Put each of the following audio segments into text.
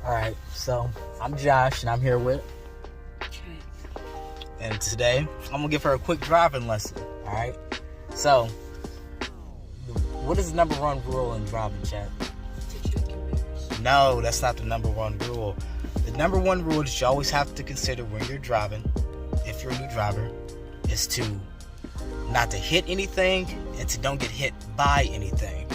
Alright, so I'm Josh and I'm here with and today I'm gonna give her a quick driving lesson. Alright? So what is the number one rule in driving, chat? No, that's not the number one rule. The number one rule that you always have to consider when you're driving, if you're a new driver, is to not to hit anything and to don't get hit by anything.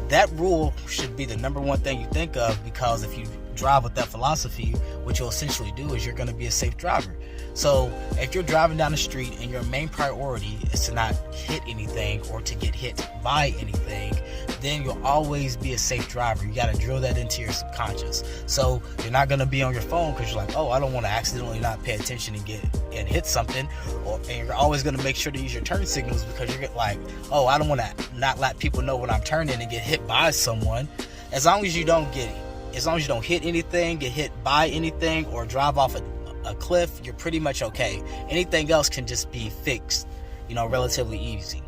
That rule should be the number one thing you think of, because if you drive with that philosophy, what you'll essentially do is you're going to be a safe driver. So if you're driving down the street and your main priority is to not hit anything or to get hit by anything, then you'll always be a safe driver. You got to drill that into your subconscious. So you're not going to be on your phone because you're like, oh, I don't want to accidentally not pay attention and hit something. And you're always going to make sure to use your turn signals because you're like, oh, I don't want to not let people know when I'm turning and get hit by someone. As long as you don't hit anything, get hit by anything, or drive off a cliff, you're pretty much okay. Anything else can just be fixed, relatively easy.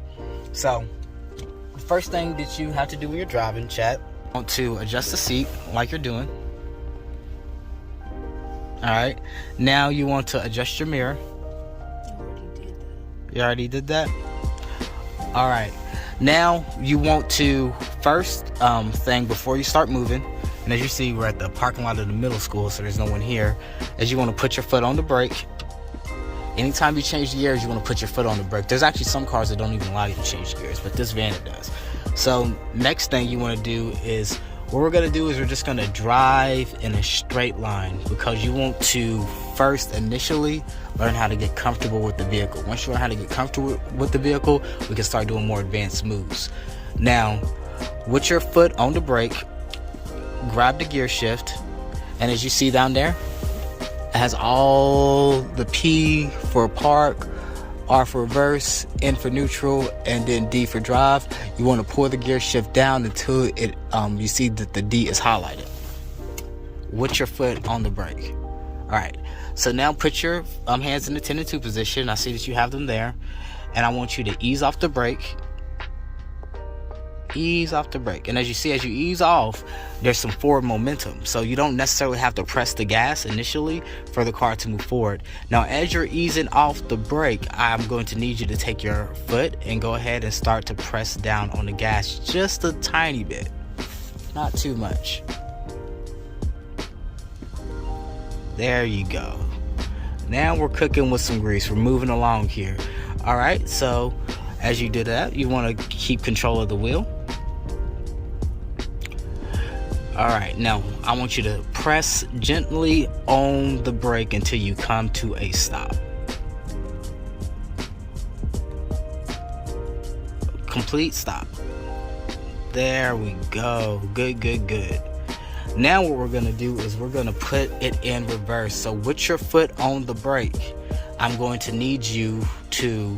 So the first thing that you have to do when you're driving, chat, want to adjust the seat like you're doing. Alright, now you want to adjust your mirror. You already did that? Alright, now you want to first thing before you start moving, and as you see, we're at the parking lot of the middle school, so there's no one here, is you want to put your foot on the brake. Anytime you change gears, you want to put your foot on the brake. There's actually some cars that don't even allow you to change gears, but this van it does. So next thing you want to do is, what we're going to do is we're just going to drive in a straight line, because you want to first initially learn how to get comfortable with the vehicle. Once you learn how to get comfortable with the vehicle, we can start doing more advanced moves. Now, with your foot on the brake, grab the gear shift, and as you see down there, it has all the P for park, R for reverse, N for neutral, and then D for drive. You want to pull the gear shift down until it you see that the D is highlighted with your foot on the brake. Alright, so now put your hands in the 10 and 2 position. I see that you have them there, and I want you to ease off the brake. Ease off the brake, and as you see, as you ease off, there's some forward momentum, so you don't necessarily have to press the gas initially for the car to move forward. Now as you're easing off the brake, I'm going to need you to take your foot and go ahead and start to press down on the gas just a tiny bit, not too much. There you go. Now we're cooking with some grease. We're moving along here. Alright, so as you did that, you want to keep control of the wheel. Alright, now I want you to press gently on the brake until you come to a stop. Complete stop. There we go. Good, good, good. Now what we're going to do is we're going to put it in reverse. So with your foot on the brake, I'm going to need you to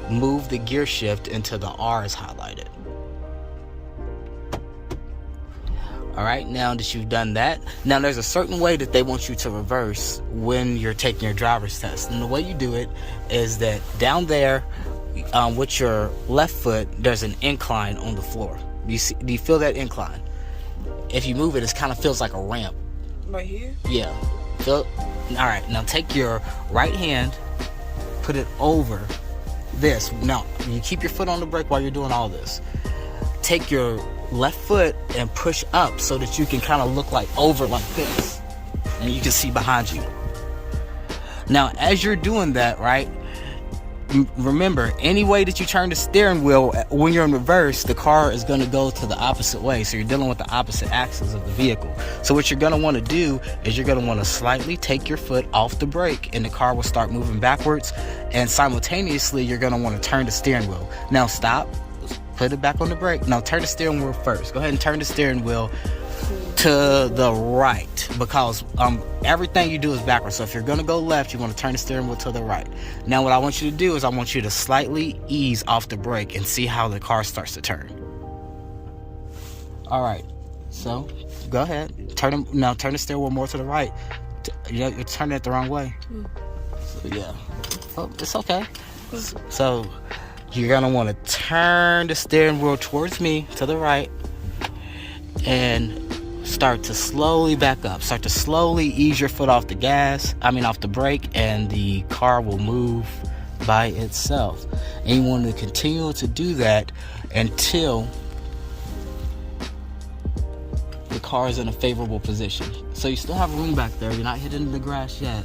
move the gear shift until the R is highlighted. Alright, now that you've done that, now there's a certain way that they want you to reverse when you're taking your driver's test. And the way you do it is that down there with your left foot, there's an incline on the floor. Do you feel that incline? If you move it, it kind of feels like a ramp. Right here? Yeah. Alright, now take your right hand, put it over this. Now, you keep your foot on the brake while you're doing all this. Take your left foot and push up so that you can kind of look like over like this, and you can see behind you. Now as you're doing that, right, remember, any way that you turn the steering wheel when you're in reverse, the car is going to go to the opposite way, so you're dealing with the opposite axis of the vehicle. So what you're going to want to do is you're going to want to slightly take your foot off the brake, and the car will start moving backwards, and simultaneously you're going to want to turn the steering wheel. Now stop, put it back on the brake. Now turn the steering wheel first. Go ahead and turn the steering wheel to the right, because everything you do is backwards. So if you're going to go left, you want to turn the steering wheel to the right. Now what I want you to do is I want you to slightly ease off the brake and see how the car starts to turn. Alright, so go ahead, turn the steering wheel more to the right. You're turning it the wrong way. So yeah, oh, it's okay. So you're gonna want to turn the steering wheel towards me to the right, and start to slowly back up. Start to slowly ease your foot off the off the brake, and the car will move by itself. And you want to continue to do that until the car is in a favorable position. So you still have room back there. You're not hitting the grass yet.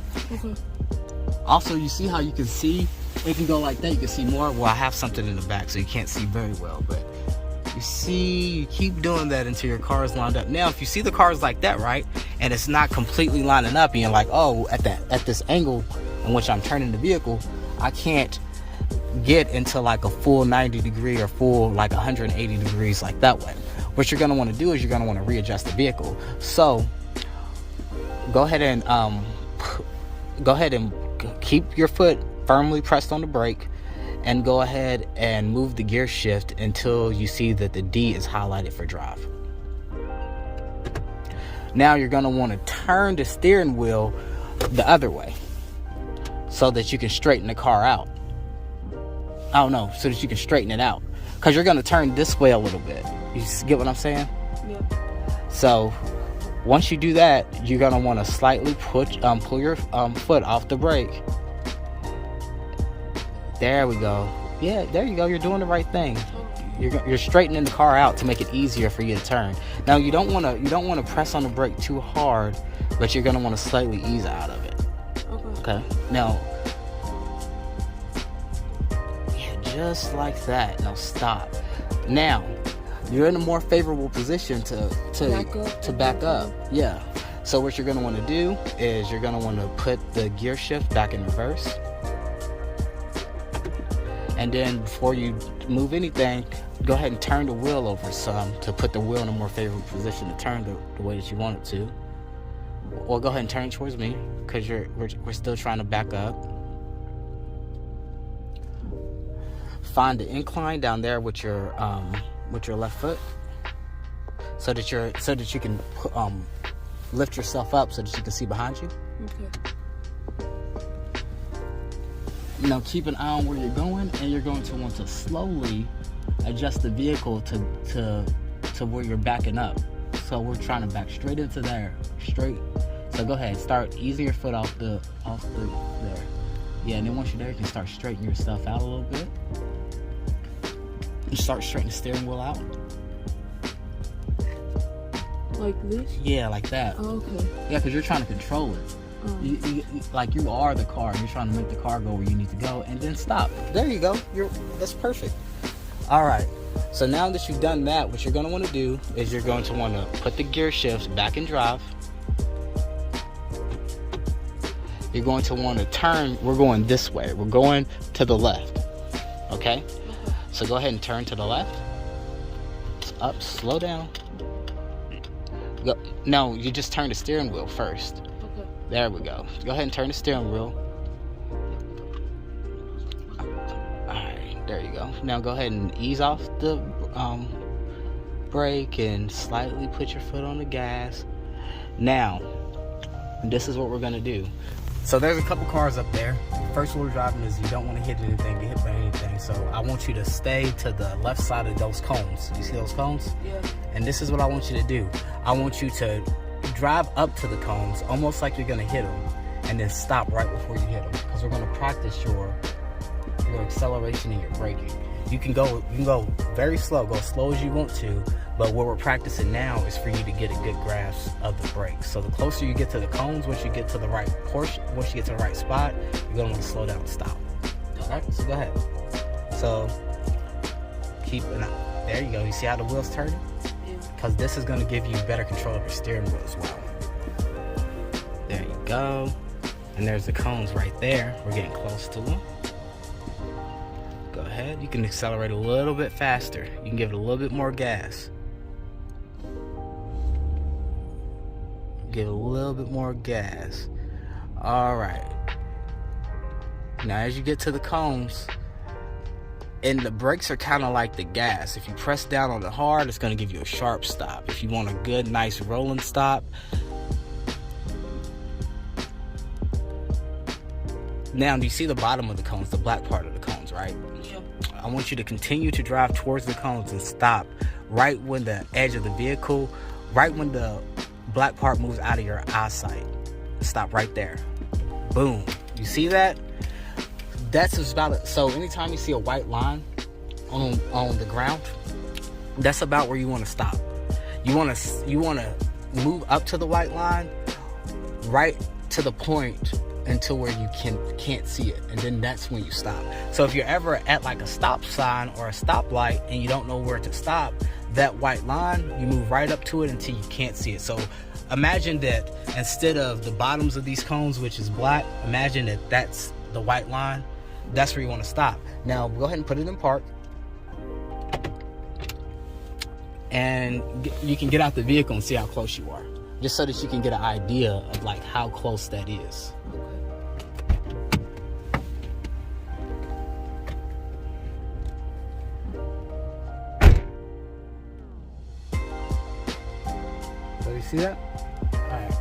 Also, you see how you can see? It can go like that. You can see more. Well, I have something in the back, so you can't see very well. But you see, you keep doing that until your car is lined up. Now, if you see the cars like that, right, and it's not completely lining up, and you're like, oh, at this angle in which I'm turning the vehicle, I can't get into like a full 90 degree or full like 180 degrees like that way. What you're going to want to do is you're going to want to readjust the vehicle. So go ahead and keep your foot firmly pressed on the brake, and go ahead and move the gear shift until you see that the D is highlighted for drive. Now you're going to want to turn the steering wheel the other way so that you can straighten the car out. So that you can straighten it out, because you're going to turn this way a little bit. You get what I'm saying? Yep. So once you do that, you're going to want to slightly pull your foot off the brake. There we go. Yeah, there you go. You're doing the right thing. You're straightening the car out to make it easier for you to turn. Now you don't want to press on the brake too hard, but you're going to want to slightly ease out of it. Okay. Now, yeah, just like that. Now stop. Now you're in a more favorable position to back up. Yeah. So what you're going to want to do is you're going to want to put the gear shift back in reverse. And then before you move anything, go ahead and turn the wheel over some to put the wheel in a more favorable position to turn the way that you want it to. Or go ahead and turn it towards me, because we're still trying to back up. Find the incline down there with your left foot, so that you can lift yourself up so that you can see behind you. Okay. Now keep an eye on where you're going, and you're going to want to slowly adjust the vehicle to where you're backing up. So we're trying to back straight into there, straight. So go ahead, start easing your foot off the there. Yeah, and then once you're there, you can start straightening yourself out a little bit. You start straightening the steering wheel out. Like this? Yeah, like that. Oh, okay. Yeah, because you're trying to control it. You are the car, and you're trying to make the car go where you need to go, and then stop. There you go. That's perfect. All right. So now that you've done that, what you're going to want to do is you're going to want to put the gear shifts back in drive. You're going to want to turn. We're going this way. We're going to the left. Okay? So go ahead and turn to the left. Up. Slow down. Go. No, you just turn the steering wheel first. There we go. Go ahead and turn the steering wheel. Alright, there you go. Now go ahead and ease off the brake and slightly put your foot on the gas. Now, this is what we're going to do. So there's a couple cars up there. First rule of driving is you don't want to hit anything, get hit by anything. So I want you to stay to the left side of those cones. You see those cones? Yeah. And this is what I want you to do. I want you to drive up to the cones almost like you're going to hit them, and then stop right before you hit them, because we're going to practice your acceleration and your braking. You can go very slow, go as slow as you want to, but what we're practicing now is for you to get a good grasp of the brakes. So the closer you get to the cones, once you get to the right portion, once you get to the right spot, you're going to want to slow down and stop. All right, so go ahead. So keep an eye. There you go. You see how the wheel's turning? Because this is going to give you better control of your steering wheel as well. There you go. And there's the cones right there. We're getting close to them. Go ahead. You can accelerate a little bit faster. You can give it a little bit more gas. Give it a little bit more gas. All right. Now as you get to the cones, and the brakes are kind of like the gas. If you press down on it hard, it's going to give you a sharp stop. If you want a good, nice rolling stop. Now, do you see the bottom of the cones, the black part of the cones, right? Yep. I want you to continue to drive towards the cones and stop right when the edge of the vehicle, right when the black part moves out of your eyesight. Stop right there. Boom. You see that? That's about it. So anytime you see a white line on the ground, that's about where you want to stop. You want to move up to the white line, right to the point until where you can't see it, and then that's when you stop. So if you're ever at like a stop sign or a stoplight and you don't know where to stop, that white line, you move right up to it until you can't see it. So imagine that instead of the bottoms of these cones, which is black, imagine that that's the white line. That's where you want to stop. Now go ahead and put it in park, and you can get out the vehicle and see how close you are, just so that you can get an idea of like how close that is. So you see that? Alright.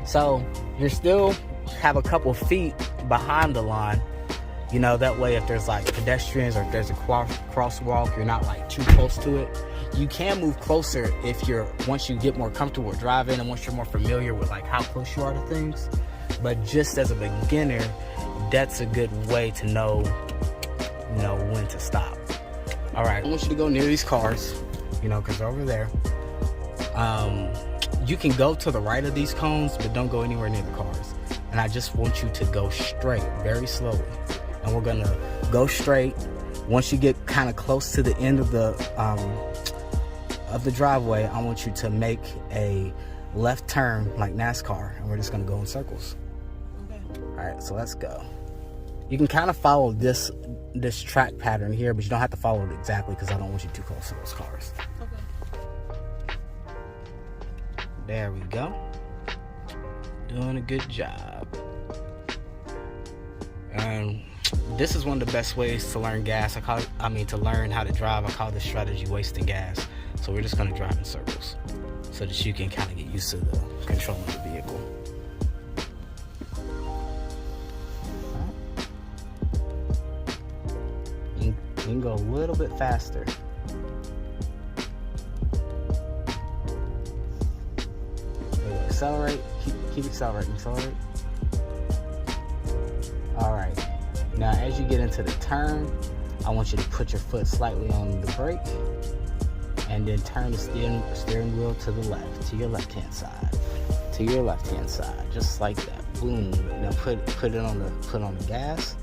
So you're still have a couple feet behind the line. You know, that way if there's like pedestrians or if there's a crosswalk, you're not like too close to it. You can move closer once you get more comfortable with driving and once you're more familiar with like how close you are to things. But just as a beginner, that's a good way to know when to stop. All right, I want you to go near these cars, because they're over there. You can go to the right of these cones, but don't go anywhere near the cars. And I just want you to go straight, very slowly. And we're gonna go straight. Once you get kind of close to the end of the driveway, I want you to make a left turn like NASCAR, and we're just gonna go in circles. Okay. All right, so let's go. You can kind of follow this track pattern here, but you don't have to follow it exactly because I don't want you too close to those cars. Okay. There we go. Doing a good job. And this is one of the best ways to learn gas. To learn how to drive. I call this strategy wasting gas. So we're just gonna drive in circles so that you can kind of get used to the control of the vehicle. You can go a little bit faster. There you go. Accelerate. Keep accelerating. Accelerate. All right. Now, as you get into the turn, I want you to put your foot slightly on the brake, and then turn the steering wheel to the left, to your left-hand side, just like that. Boom. Now put it on the gas.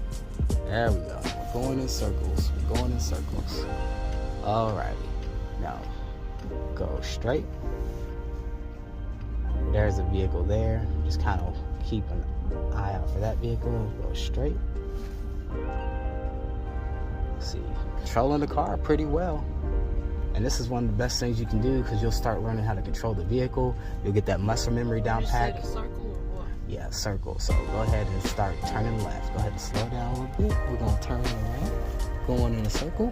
There we go. We're going in circles. Alrighty. Now go straight. There's a vehicle there. Just kind of keep an eye out for that vehicle. Go straight. See, controlling the car pretty well. And this is one of the best things you can do because you'll start learning how to control the vehicle. You'll get that muscle memory down pat. You said a circle or what? Yeah, circle. So go ahead and start turning left. Go ahead and slow down a little bit. We're gonna turn around, going in a circle.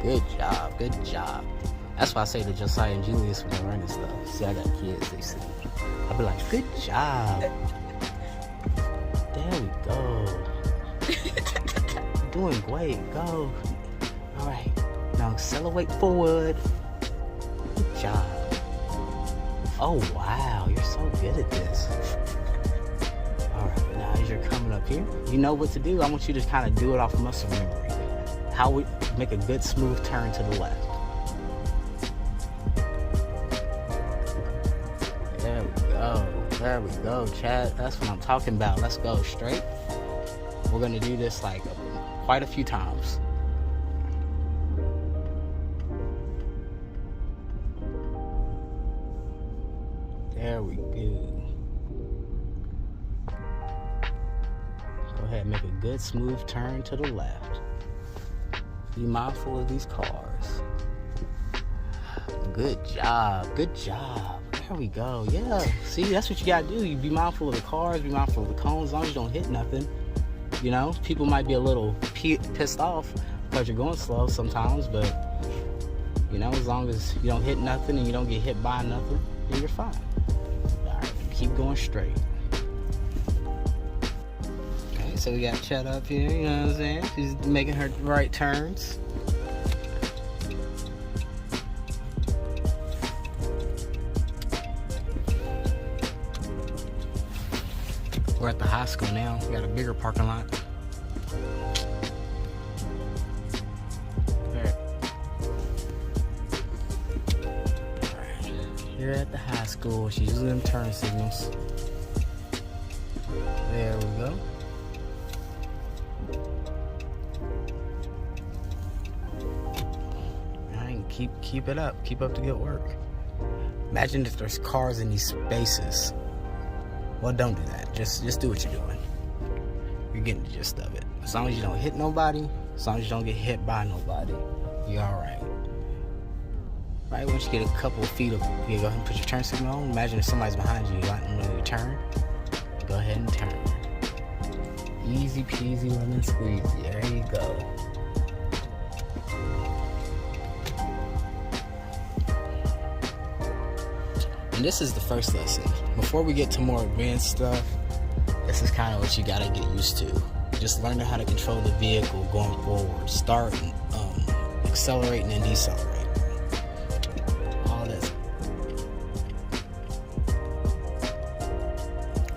Good job. That's why I say to Josiah and Julius when they're learning stuff. See, I got kids, they see. I'll be like, good job. There we go. Doing great. Go. All right. Now accelerate forward. Good job. Oh, wow. You're so good at this. All right. Now as you're coming up here, you know what to do. I want you to kind of do it off muscle memory. How we make a good smooth turn to the left. There we go, Chad. That's what I'm talking about. Let's go straight. We're gonna do this like quite a few times. There we go. Go ahead and make a good smooth turn to the left. Be mindful of these cars. Good job. There we go. Yeah. See, that's what you gotta do. You be mindful of the cars, be mindful of the cones, as long as you don't hit nothing. People might be a little pissed off because you're going slow sometimes, but as long as you don't hit nothing and you don't get hit by nothing, then you're fine. All right, keep going straight. Okay, so we got Chet up here, you know what I'm saying? She's making her right turns. We're at the high school now. We got a bigger parking lot. Here at the high school, she's using them turn signals. There we go. Alright, keep it up. Keep up the good work. Imagine if there's cars in these spaces. Well, don't do that. Just do what you're doing. You're getting the gist of it. As long as you don't hit nobody, as long as you don't get hit by nobody, you're alright. Right, once you get a couple of feet up, you go ahead and put your turn signal on. Imagine if somebody's behind you, you want them to turn. Go ahead and turn. Easy peasy lemon squeezy. There you go. And this is the first lesson. Before we get to more advanced stuff, this is kind of what you gotta get used to. Just learning how to control the vehicle going forward. Start accelerating and decelerating.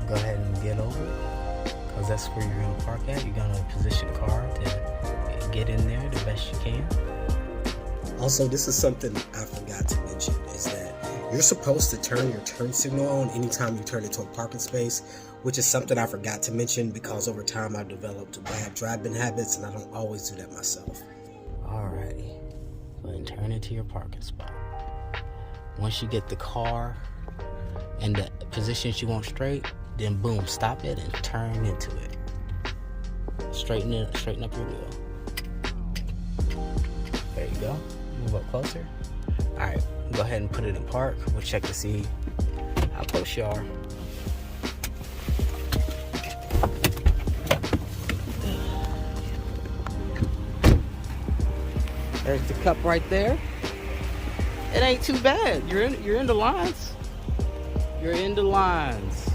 Go ahead and get over, because that's where you're going to park at. You're going to position the car to get in there the best you can. Also, this is something I forgot to mention, is that you're supposed to turn your turn signal on anytime you turn into a parking space, which is something I forgot to mention because over time I've developed bad driving habits and I don't always do that myself. Alrighty, go ahead and turn into your parking spot. Once you get the car in the positions you want straight, then boom, stop it and turn into it. Straighten up your wheel. There you go. Move up closer. Alright, go ahead and put it in park. We'll check to see how close you are. There's the cup right there. It ain't too bad. You're in the lines. You're in the lines.